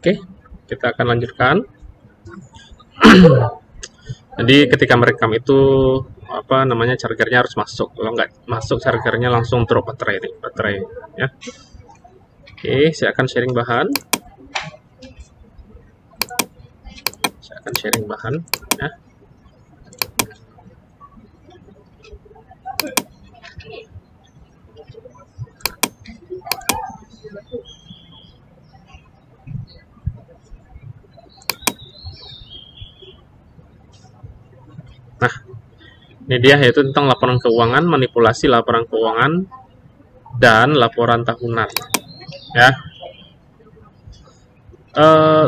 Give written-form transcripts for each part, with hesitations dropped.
Oke, kita akan lanjutkan. Jadi ketika merekam itu apa namanya, chargernya harus masuk. Kalau nggak masuk chargernya langsung drop baterai ya. Oke, saya akan sharing bahan. Ya. Nah, ini dia, yaitu tentang laporan keuangan, manipulasi laporan keuangan, dan laporan tahunan. Ya,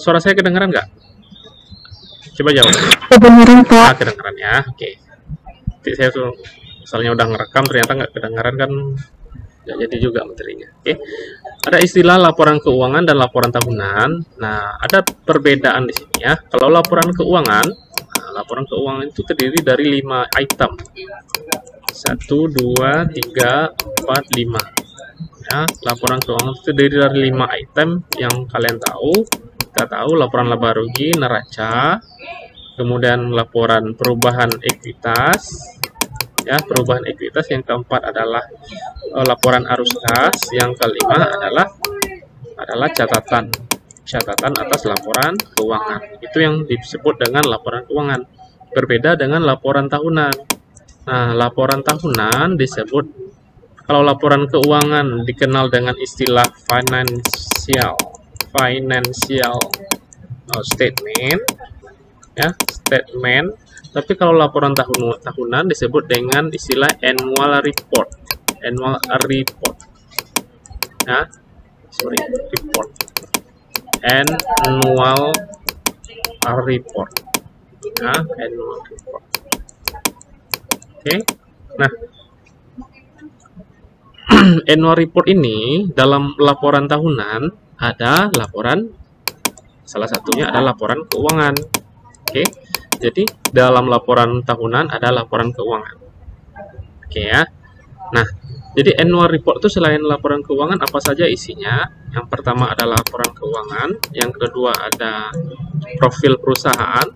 suara saya kedengaran nggak? Coba jawab. Kedengaran, Pak. Kedengaran ya. Oke. Jadi saya tuh misalnya udah ngerekam ternyata nggak kedengaran, kan nggak jadi juga materinya. Oke. Ada istilah laporan keuangan dan laporan tahunan. Nah, ada perbedaan di sini ya. Kalau laporan keuangan itu terdiri dari 5 item. 1, 2, 3, 4, 5. Ya, laporan keuangan itu terdiri dari 5 item yang kalian tahu. Kita tahu laporan laba rugi, neraca, kemudian laporan perubahan ekuitas, ya, perubahan ekuitas. Yang keempat adalah laporan arus kas. Yang kelima adalah catatan atas laporan keuangan. Itu yang disebut dengan laporan keuangan. Berbeda dengan laporan tahunan. Nah, laporan tahunan disebut, kalau laporan keuangan dikenal dengan istilah financial statement, ya, statement. Tapi kalau laporan tahunan disebut dengan istilah annual report, ya, report, annual report, ya, annual report. Oke, nah, annual report ini dalam laporan tahunan ada salah satunya adalah laporan keuangan. Oke, jadi dalam laporan tahunan ada laporan keuangan. Oke ya. Nah, jadi annual report itu selain laporan keuangan apa saja isinya? Yang pertama adalah laporan keuangan, yang kedua ada profil perusahaan.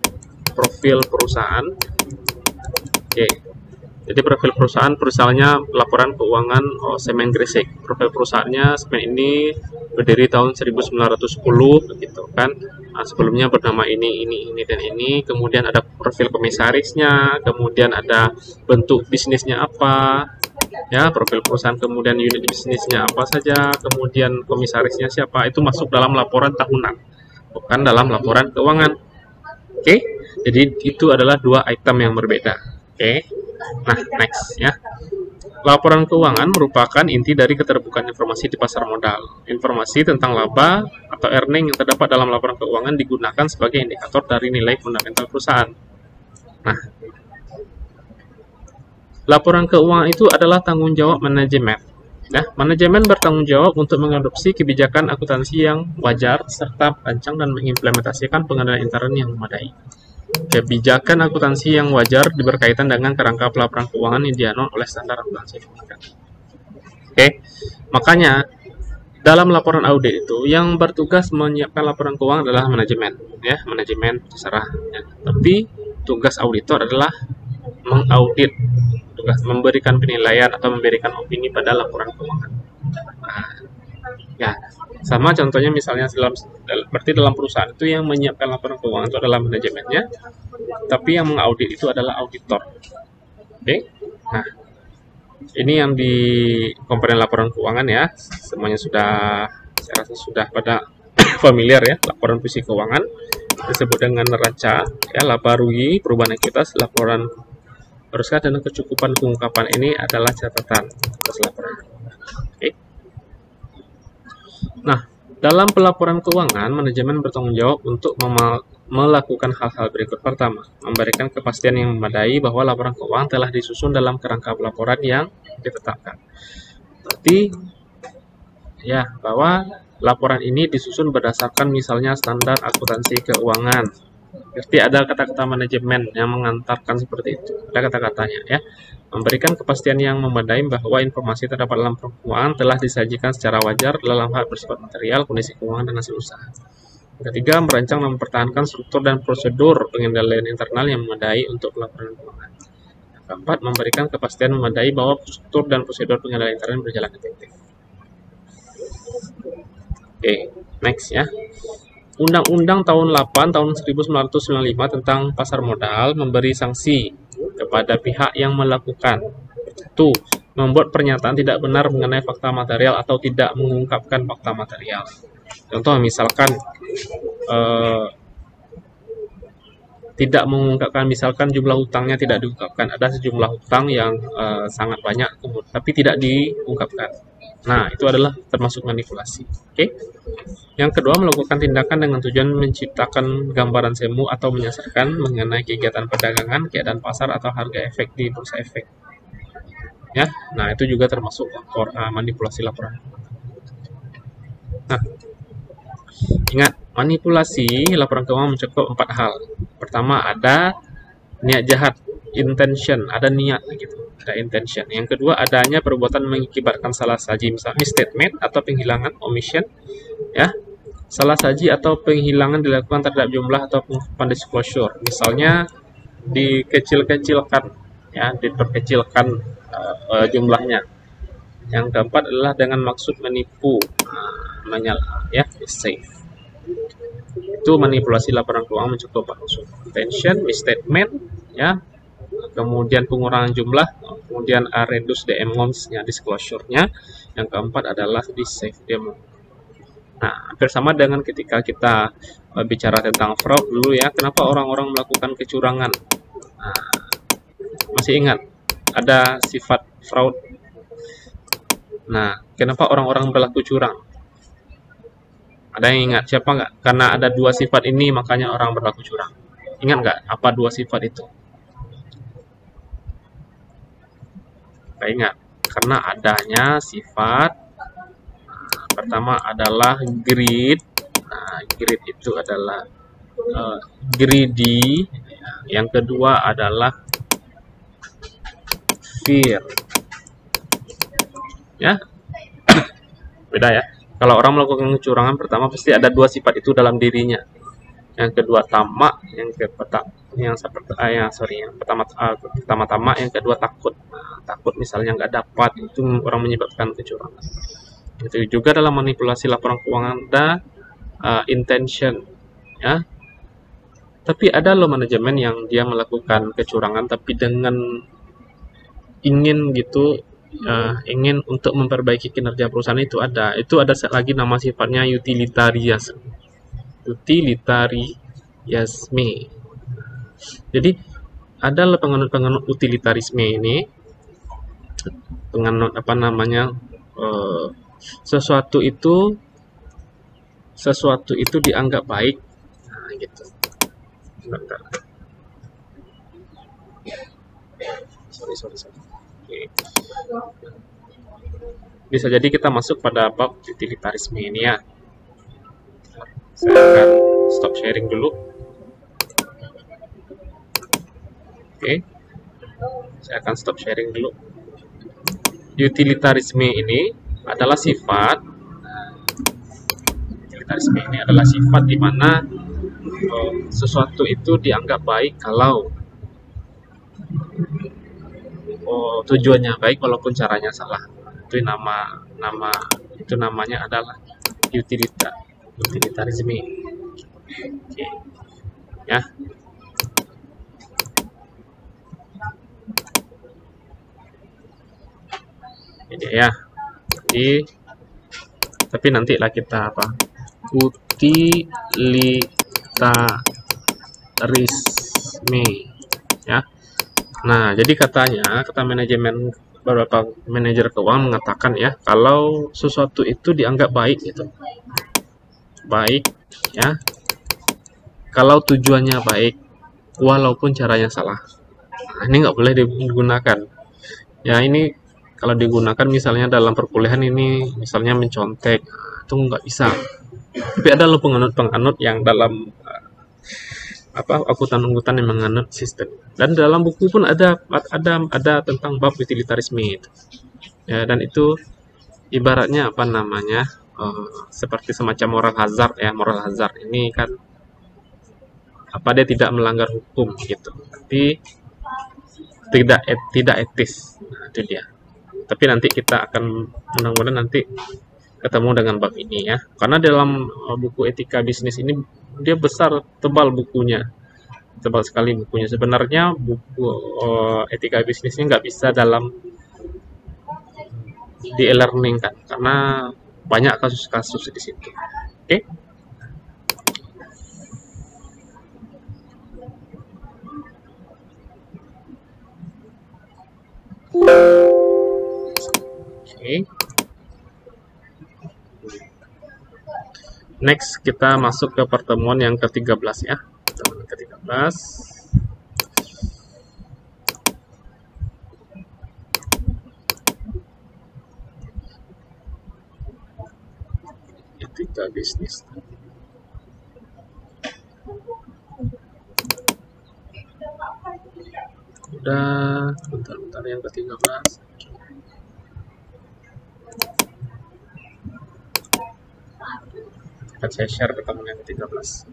Oke. Jadi profil perusahaan, misalnya laporan keuangan Semen Gresik. Profil perusahaannya semen ini berdiri tahun 1910 begitu kan. Nah, sebelumnya bernama ini dan ini. Kemudian ada profil komisarisnya, kemudian ada bentuk bisnisnya apa, ya, profil perusahaan, kemudian unit bisnisnya apa saja, kemudian komisarisnya siapa. Itu masuk dalam laporan tahunan, bukan dalam laporan keuangan. Oke, jadi itu adalah 2 item yang berbeda. Oke. Nah, next ya. Laporan keuangan merupakan inti dari keterbukaan informasi di pasar modal. Informasi tentang laba atau earning yang terdapat dalam laporan keuangan digunakan sebagai indikator dari nilai fundamental perusahaan. Nah, laporan keuangan itu adalah tanggung jawab manajemen. Nah, manajemen bertanggung jawab untuk mengadopsi kebijakan akuntansi yang wajar serta merancang dan mengimplementasikan pengendalian intern yang memadai. Kebijakan akuntansi yang wajar berkaitan dengan kerangka pelaporan keuangan yang dianut oleh standar akuntansi. Oke, makanya dalam laporan audit itu yang bertugas menyiapkan laporan keuangan adalah manajemen, ya, manajemen terserah. Ya. Tapi tugas auditor adalah mengaudit, tugas memberikan penilaian atau memberikan opini pada laporan keuangan. Nah, ya. Sama contohnya misalnya berarti dalam perusahaan itu yang menyiapkan laporan keuangan itu adalah manajemennya, tapi yang mengaudit itu adalah auditor. Oke. Nah, ini yang di komponen laporan keuangan ya. Semuanya saya rasa sudah pada familiar ya. Laporan posisi keuangan disebut dengan neraca, ya, laba rugi, perubahan ekuitas, laporan arus kas, dan kecukupan pengungkapan ini adalah catatan atas laporan. Oke. Nah, dalam pelaporan keuangan, manajemen bertanggung jawab untuk melakukan hal-hal berikut. Pertama, memberikan kepastian yang memadai bahwa laporan keuangan telah disusun dalam kerangka pelaporan yang ditetapkan. Berarti, ya, bahwa laporan ini disusun berdasarkan misalnya standar akuntansi keuangan. Berarti ada kata-kata manajemen yang mengantarkan seperti itu. Ada kata-katanya ya. Memberikan kepastian yang memadai bahwa informasi terdapat dalam laporan keuangan telah disajikan secara wajar dalam hal bersifat material, kondisi keuangan, dan hasil usaha. Ketiga, merancang dan mempertahankan struktur dan prosedur pengendalian internal yang memadai untuk laporan keuangan. Yang keempat, memberikan kepastian memadai bahwa struktur dan prosedur pengendalian internal berjalan efektif. Oke, next ya. Undang-Undang tahun 8 tahun 1995 tentang pasar modal memberi sanksi kepada pihak yang melakukan itu membuat pernyataan tidak benar mengenai fakta material atau tidak mengungkapkan fakta material. Contoh misalkan tidak mengungkapkan, misalkan jumlah hutangnya tidak diungkapkan, ada sejumlah hutang yang sangat banyak tapi tidak diungkapkan. Nah, itu adalah termasuk manipulasi. Oke. Yang kedua, melakukan tindakan dengan tujuan menciptakan gambaran semu atau menyasarkan mengenai kegiatan perdagangan, keadaan pasar, atau harga efek di bursa efek. Ya, nah itu juga termasuk manipulasi laporan. Nah, ingat, manipulasi laporan keuangan mencakup 4 hal. Pertama, ada niat jahat, intention, ada niat gitu. Ada intention. Yang kedua, adanya perbuatan mengakibatkan salah saji, misalnya misstatement atau penghilangan, omission, ya. Salah saji atau penghilangan dilakukan terhadap jumlah atau pengungkapan disclosure. Misalnya dikecil-kecilkan, ya, diperkecilkan jumlahnya. Yang keempat adalah dengan maksud menipu, menyalah, ya, safe. Itu manipulasi laporan keuangan mencakup 4 unsur. Intention, misstatement, ya. Kemudian pengurangan jumlah, kemudian reduce the amounts-nya, disclosure-nya. Yang keempat adalah di save them. Nah, hampir sama dengan ketika kita bicara tentang fraud dulu ya. Kenapa orang-orang melakukan kecurangan? Nah, masih ingat ada sifat fraud. Nah, kenapa orang-orang berlaku curang? Ada yang ingat? Siapa nggak? Karena ada 2 sifat ini makanya orang berlaku curang. Ingat nggak apa 2 sifat itu? Nggak ingat. Karena adanya sifat pertama adalah greed. Nah, greed itu adalah greedy. Yang kedua adalah fear. Ya, beda ya. Kalau orang melakukan kecurangan, pertama pasti ada 2 sifat itu dalam dirinya. Yang kedua tamak, yang pertama tamak, yang kedua takut. Nah, takut misalnya nggak dapat, itu orang menyebabkan kecurangan. Itu juga dalam manipulasi laporan keuangan ada intention, ya. Tapi ada loh manajemen yang dia melakukan kecurangan tapi dengan ingin gitu, ingin untuk memperbaiki kinerja perusahaan. Itu ada lagi nama sifatnya utilitarianisme. Jadi ada penganut utilitarisme ini, penganut sesuatu itu dianggap baik. Nah, gitu. Bentar. Sorry. Okay. Bisa jadi kita masuk pada bab utilitarisme ini ya. Saya akan stop sharing dulu. Oke. Saya akan stop sharing dulu. Utilitarisme ini adalah sifat di mana sesuatu itu dianggap baik kalau tujuannya baik walaupun caranya salah. Itu namanya adalah utilitarisme. Oke. Ya. Ini ya. Tapi nantilah kita utilitarisme, ya. Nah, jadi kata manajemen, beberapa manajer keuangan mengatakan ya, kalau sesuatu itu dianggap baik gitu. Baik, ya. Kalau tujuannya baik walaupun caranya salah. Nah, ini nggak boleh digunakan. Ya, ini kalau digunakan misalnya dalam perkuliahan ini misalnya mencontek, itu nggak bisa. Tapi ada loh penganut yang dalam akuntan-akuntan yang menganut sistem. Dan dalam buku pun ada tentang bab utilitarisme itu. Ya, dan itu ibaratnya apa namanya, seperti semacam moral hazard ya. Moral hazard ini kan dia tidak melanggar hukum gitu, tapi tidak etis. Nah, itu dia. Tapi nanti kita akan mudah-mudahan nanti ketemu dengan bab ini ya, karena dalam buku etika bisnis ini dia besar, tebal bukunya, tebal sekali bukunya. Sebenarnya buku etika bisnisnya nggak bisa di e-learning kan, karena banyak kasus-kasus di situ. Oke. Next, kita masuk ke pertemuan yang ke-13 ya. Pertemuan ke-13. Etika bisnis. Udah, bentar-bentar yang ke-13. Akan saya share pertemuan yang ke-13.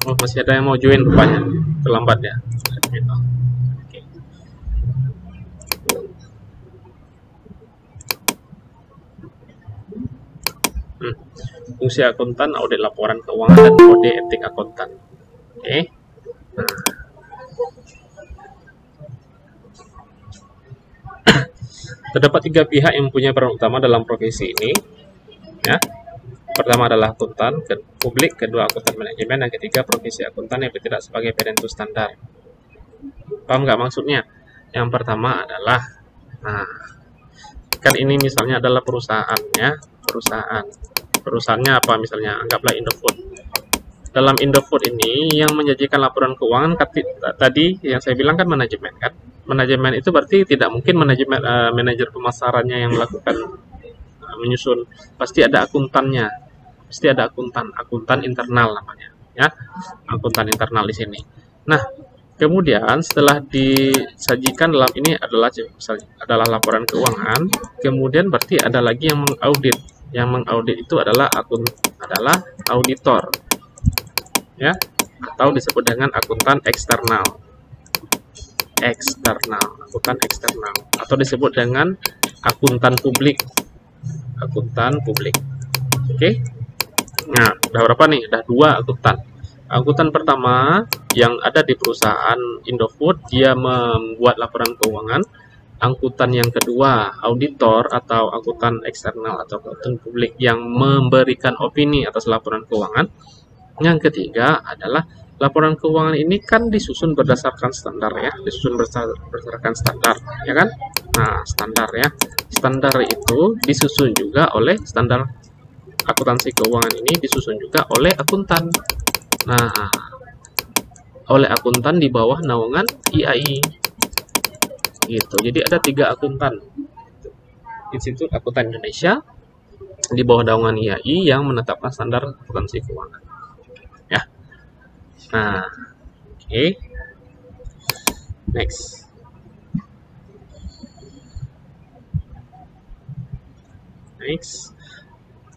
Oh, masih ada yang mau join rupanya. Terlambat ya. Oke. Fungsi akuntan, audit laporan keuangan, dan kode etik akuntan. Oke. Terdapat 3 pihak yang mempunyai peran utama dalam profesi ini. Ya. Pertama adalah akuntan publik, kedua akuntan manajemen, dan ketiga profesi akuntan yang bertindak sebagai penentu standar. Paham nggak maksudnya? Yang pertama adalah, kan ini misalnya adalah perusahaannya, perusahaannya apa misalnya, anggaplah Indofood. Dalam Indofood ini yang menyajikan laporan keuangan tadi yang saya bilang kan manajemen kan. Manajemen itu berarti tidak mungkin manajer pemasarannya yang melakukan menyusun, pasti ada akuntannya, pasti ada akuntan internal namanya ya, akuntan internal di sini. Nah, kemudian setelah disajikan dalam ini adalah laporan keuangan, kemudian berarti ada lagi yang mengaudit. Yang mengaudit itu adalah auditor ya, atau disebut dengan akuntan eksternal, akuntan eksternal, atau disebut dengan akuntan publik. Oke. Nah, udah berapa nih? Udah 2 akuntan. Akuntan pertama yang ada di perusahaan Indofood, dia membuat laporan keuangan. Akuntan yang kedua, auditor atau akuntan eksternal atau akuntan publik yang memberikan opini atas laporan keuangan. Yang ketiga adalah laporan keuangan ini kan disusun berdasarkan standar ya, berdasarkan standar ya kan. Nah, standar ya, standar itu disusun juga oleh standar akuntansi keuangan ini disusun juga oleh akuntan. Nah, oleh akuntan di bawah naungan IAI gitu. Jadi ada 3 akuntan, Institut Akuntan Indonesia di bawah naungan IAI yang menetapkan standar akuntansi keuangan ya. Nah, oke. Next.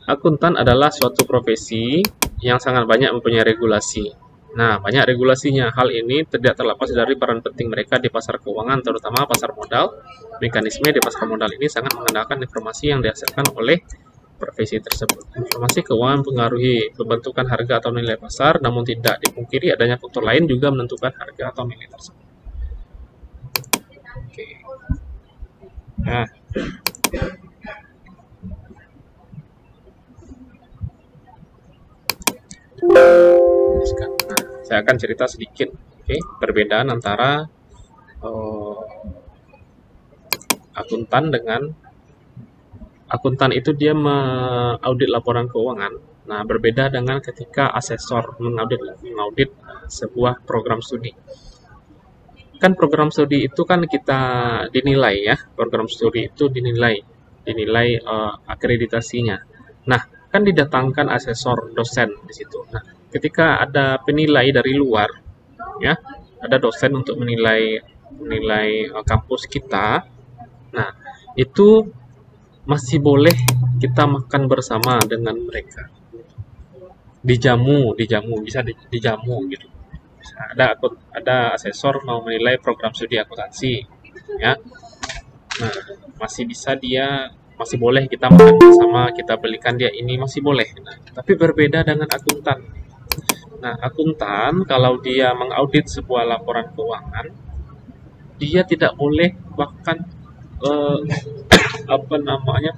Akuntan adalah suatu profesi yang sangat banyak mempunyai regulasi. Nah, banyak regulasinya. Hal ini tidak terlepas dari peran penting mereka di pasar keuangan, terutama pasar modal. Mekanisme di pasar modal ini sangat mengandalkan informasi yang dihasilkan oleh profesi tersebut. Informasi keuangan mempengaruhi pembentukan harga atau nilai pasar, namun tidak dipungkiri adanya faktor lain juga menentukan harga atau nilai tersebut. Oke. Nah, saya akan cerita sedikit, perbedaan antara akuntan dengan akuntan itu dia mengaudit laporan keuangan. Nah, berbeda dengan ketika asesor mengaudit sebuah program studi. kan program studi itu kan kita dinilai ya, program studi itu dinilai akreditasinya. Nah, kan didatangkan asesor dosen di situ. Nah, ketika ada penilai dari luar, ya, ada dosen untuk menilai kampus kita. Nah, itu masih boleh kita makan bersama dengan mereka. Dijamu bisa dijamu gitu. Ada asesor mau menilai program studi akuntansi, ya. Nah, masih boleh kita makan bersama, kita belikan dia ini masih boleh. Nah, tapi berbeda dengan akuntan. Nah, akuntan kalau dia mengaudit sebuah laporan keuangan, dia tidak boleh bahkan apa namanya,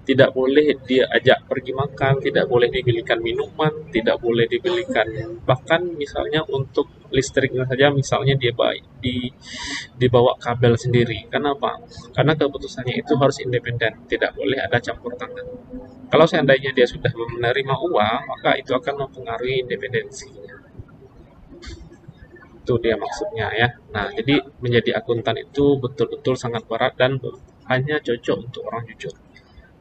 tidak boleh dia ajak pergi makan, tidak boleh dibelikan minuman, tidak boleh dibelikan, bahkan misalnya untuk listriknya saja misalnya dibawa kabel sendiri. Kenapa? Karena keputusannya itu harus independen, tidak boleh ada campur tangan. Kalau seandainya dia sudah menerima uang, maka itu akan mempengaruhi independensinya. Itu dia maksudnya ya. Nah, jadi menjadi akuntan itu betul-betul sangat berat dan hanya cocok untuk orang jujur.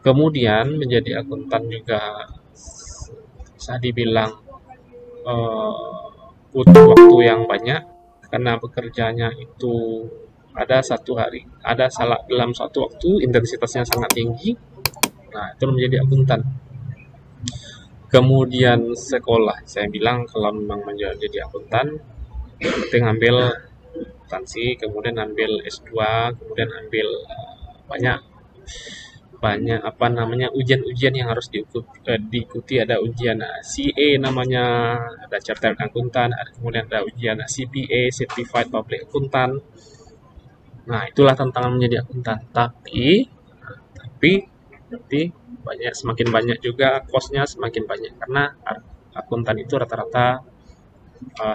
Kemudian menjadi akuntan juga bisa dibilang butuh waktu yang banyak karena bekerjanya itu dalam satu waktu intensitasnya sangat tinggi. Nah, itu menjadi akuntan. Kemudian sekolah, saya bilang kalau memang menjadi akuntan, penting ambil akuntansi, kemudian ambil S2, kemudian ambil banyak ujian-ujian yang harus diikuti. Ada ujian CA namanya, ada Chartered Accountant, kemudian ada ujian CPA, Certified Public Accountant. Nah, itulah tantangan menjadi akuntan. Tapi semakin banyak juga kosnya, semakin banyak karena akuntan itu rata-rata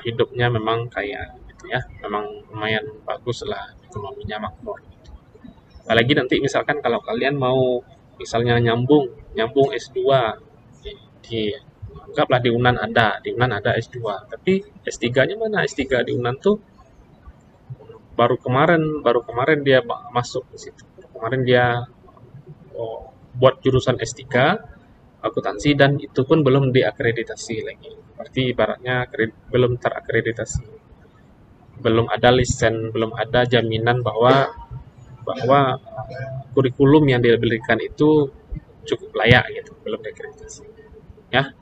hidupnya memang kaya gitu ya, memang lumayan bagus lah ekonominya, makmur. Apalagi nanti misalkan kalau kalian mau misalnya nyambung S2 anggaplah di UNAN ada S2, tapi S3-nya mana? S3 di UNAN tuh baru kemarin dia masuk ke situ. Kemarin dia buat jurusan S3 akuntansi dan itu pun belum diakreditasi lagi. Berarti ibaratnya belum terakreditasi. Belum ada lisen, belum ada jaminan bahwa kurikulum yang diberikan itu cukup layak gitu, belum diakreditasi. Ya.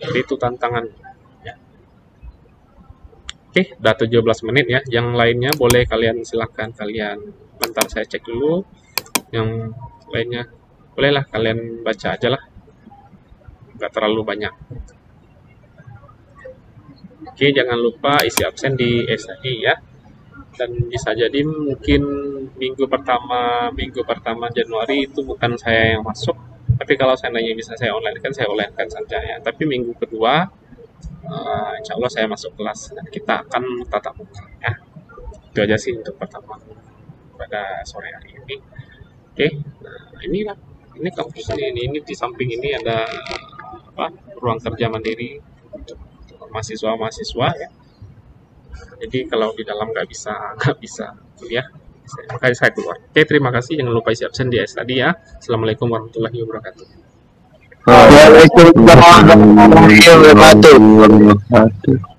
Jadi itu tantangan ya. Oke, udah 17 menit ya. Yang lainnya boleh silakan kalian bentar saya cek dulu. Yang lainnya bolehlah kalian baca aja lah. Nggak terlalu banyak. Oke, jangan lupa isi absen di SAI ya. Dan bisa jadi mungkin minggu pertama Januari itu bukan saya yang masuk, tapi kalau seandainya bisa saya online kan saya online kan saja ya. Tapi minggu kedua insya Allah saya masuk kelas dan kita akan tatap muka ya. Itu aja sih untuk pertama pada sore hari ini. Oke, nah ini kampus ini di samping ini ada ruang kerja mandiri untuk mahasiswa ya. Jadi kalau di dalam nggak bisa kuliah, makanya saya keluar. Oke, terima kasih. Jangan lupa isi absen di tadi ya. Assalamualaikum warahmatullahi wabarakatuh. Waalaikumsalam warahmatullahi wabarakatuh.